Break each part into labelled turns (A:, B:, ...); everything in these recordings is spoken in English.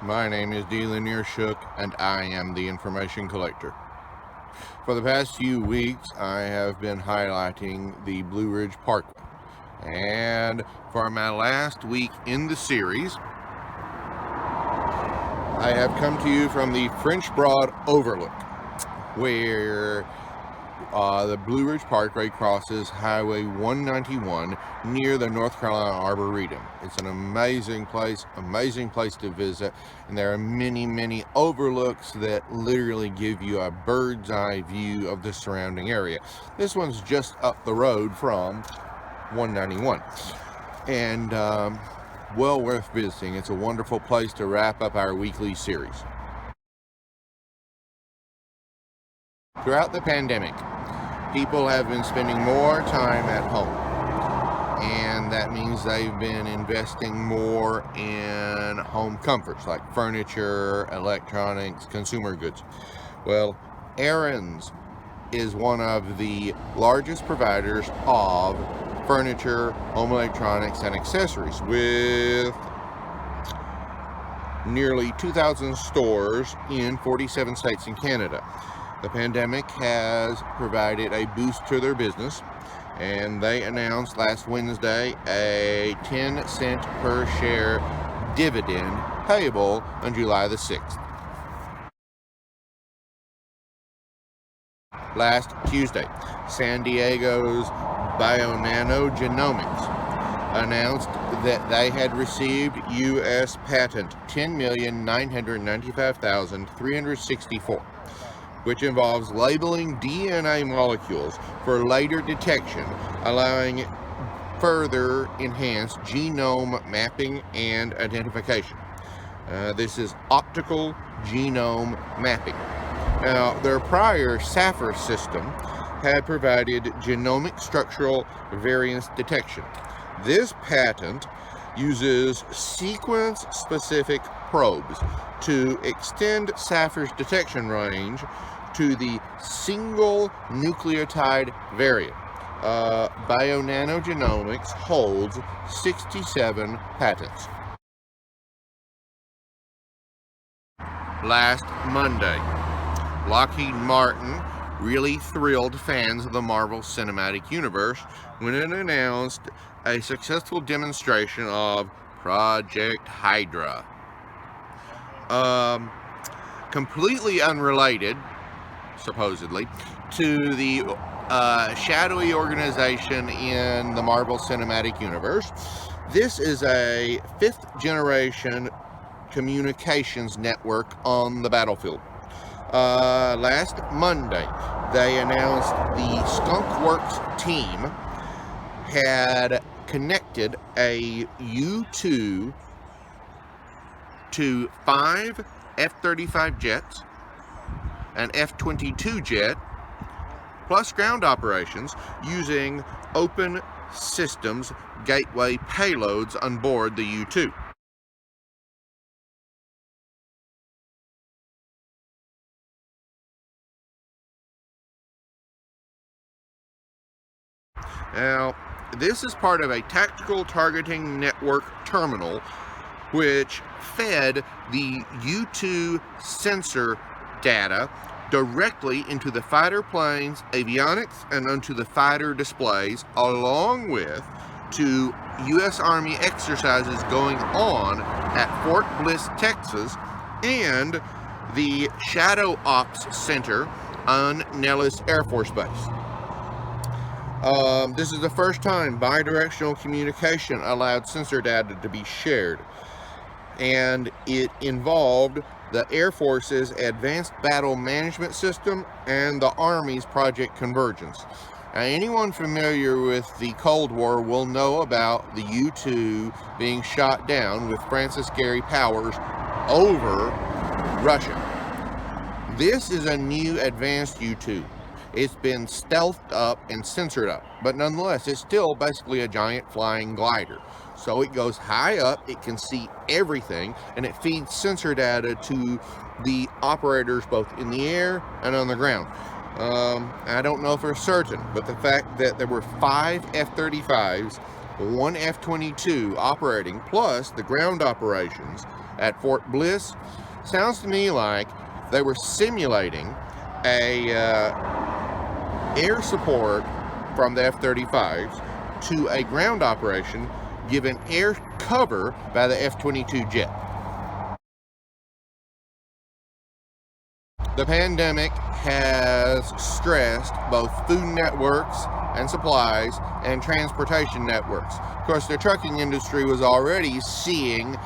A: My name is D. Linear Shook, and I am the information collector. For the past few weeks, I have been highlighting the Blue Ridge Parkway. And for my last week in the series, I have come to you from the French Broad Overlook, where the Blue Ridge Parkway crosses Highway 191 near the North Carolina Arboretum. It's an amazing place to visit, and there are many overlooks that literally give you a bird's eye view of the surrounding area. This one's just up the road from 191, and well worth visiting. It's a wonderful place to wrap up our weekly series. Throughout the pandemic, people have been spending more time at home, and that means they've been investing more in home comforts like furniture, electronics, consumer goods. Well, Aaron's is one of the largest providers of furniture, home electronics, and accessories, with nearly 2,000 stores in 47 states in Canada. The pandemic has provided a boost to their business, and they announced last Wednesday a 10-cent per share dividend payable on July the 6th. Last Tuesday, San Diego's Bionana Genomics announced that they had received U.S. patent 10,995,364. which involves labeling DNA molecules for later detection, allowing further enhanced genome mapping and identification. This is optical genome mapping. Now, their prior SAFR system had provided genomic structural variance detection. This patent uses sequence-specific probes to extend SAFR's detection range to the single nucleotide variant. Bionana Genomics holds 67 patents. Last Monday, Lockheed Martin really thrilled fans of the Marvel Cinematic Universe when it announced a successful demonstration of Project Hydra. Completely unrelated, supposedly, to the shadowy organization in the Marvel Cinematic Universe. This is a 5th generation communications network on the battlefield. Last Monday, they announced the Skunkworks team had connected a U-2 to 5 F-35 jets, an F-22 jet, plus ground operations using open systems gateway payloads on board the U-2. Now, this is part of a tactical targeting network terminal which fed the U-2 sensor data directly into the fighter plane's avionics and onto the fighter displays, along with to U.S. Army exercises going on at Fort Bliss, Texas, and the Shadow Ops Center on Nellis Air Force Base. This is the first time bidirectional communication allowed sensor data to be shared, and it involved the Air Force's Advanced Battle Management System and the Army's Project Convergence. Now, anyone familiar with the Cold War will know about the U-2 being shot down with Francis Gary Powers over Russia. This is a new advanced U-2. It's been stealthed up and censored up, but nonetheless, it's still basically a giant flying glider. So it goes high up, it can see everything, and it feeds sensor data to the operators both in the air and on the ground. I don't know for certain, but the fact that there were 5 F-35s, 1 F-22 operating, plus the ground operations, at Fort Bliss. Sounds to me like they were simulating a air support from the F-35s to a ground operation given air cover by the F-22 jet. The pandemic has stressed both food networks and supplies and transportation networks. Of course, the trucking industry was already seeing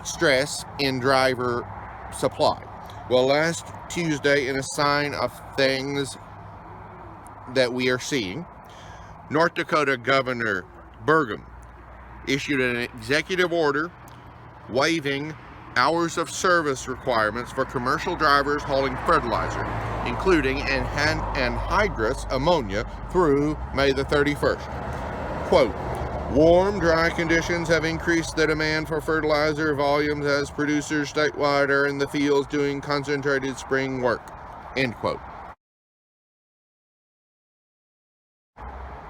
A: stress in driver supply. Well, last Tuesday, in a sign of things that we are seeing, North Dakota Governor BURGUM issued an executive order waiving hours of service requirements for commercial drivers hauling fertilizer, including ANHYDROUS ammonia, through May the 31st. Quote, warm, dry conditions have increased the demand for fertilizer volumes as producers statewide are in the fields doing concentrated spring work. End quote.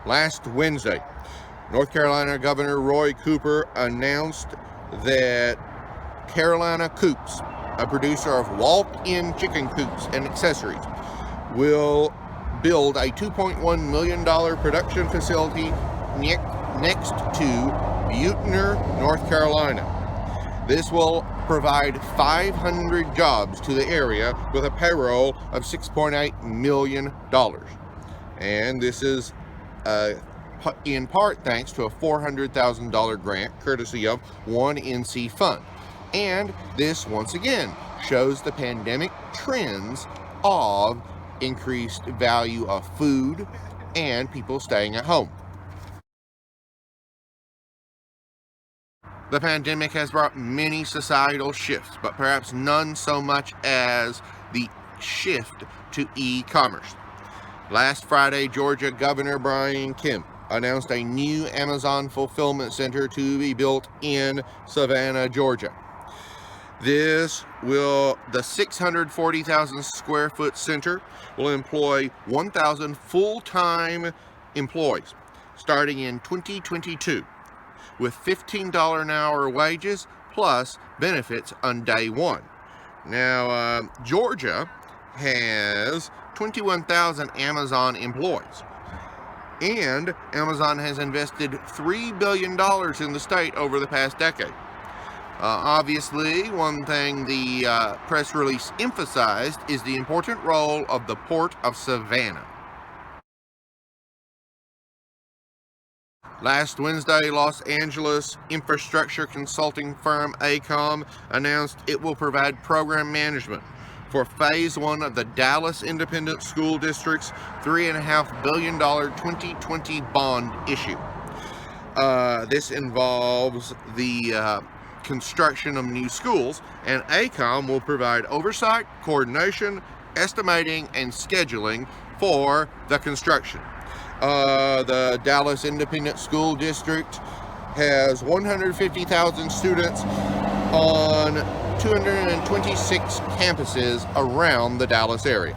A: Last Wednesday, North Carolina Governor Roy Cooper announced that Carolina Coops, a producer of walk-in chicken coops and accessories, will build a $2.1 million production facility next to Bionana, North Carolina. This will provide 500 jobs to the area with a payroll of $6.8 million. And this is in part thanks to a $400,000 grant courtesy of One NC Fund. And this, once again, shows the pandemic trends of increased value of food and people staying at home. The pandemic has brought many societal shifts, but perhaps none so much as the shift to e-commerce. Last Friday, Georgia Governor KEMP announced a new Amazon fulfillment center to be built in Savannah, Georgia. The 640,000 square foot center will employ 1,000 full-time employees starting in 2022 with $15 an hour wages plus benefits on day one. Now, Georgia has 21,000 Amazon employees, and Amazon has invested $3 billion in the state over the past decade. Obviously, one thing the press release emphasized is the important role of the Port of Savannah. Last Wednesday, Los Angeles infrastructure consulting firm AECOM announced it will provide program management for Phase 1 of the Dallas Independent School District's $3.5 billion 2020 bond issue. This involves the construction of new schools, and AECOM will provide oversight, coordination, estimating, and scheduling for the construction. The Dallas Independent School District has 150,000 students on 226 campuses around the Dallas area.